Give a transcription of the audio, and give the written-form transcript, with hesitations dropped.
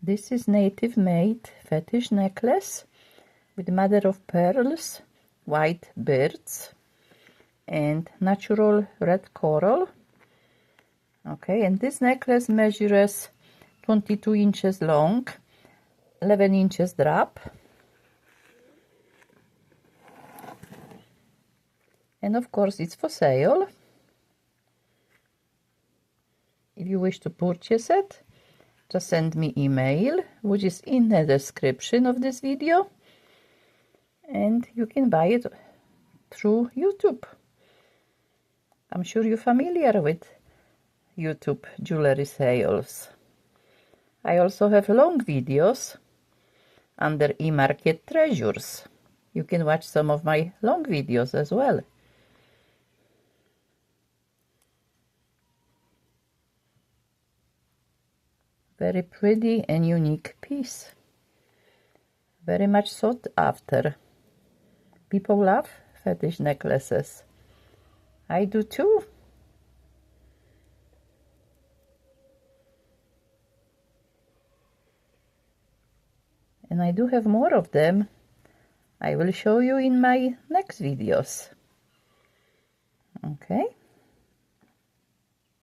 This is native made fetish necklace with mother of pearls, white birds, and natural red coral. Okay, and this necklace measures 22 inches long, 11 inches drop. And of course it's for sale. If you wish to purchase it, just send me email, which is in the description of this video, and you can buy it through YouTube. I'm sure you're familiar with YouTube jewelry sales. I also have long videos under emarkettreasures. You can watch some of my long videos as well. Very pretty and unique piece. Very much sought after. People love fetish necklaces. I do too. And I do have more of them. I will show you in my next videos. Okay.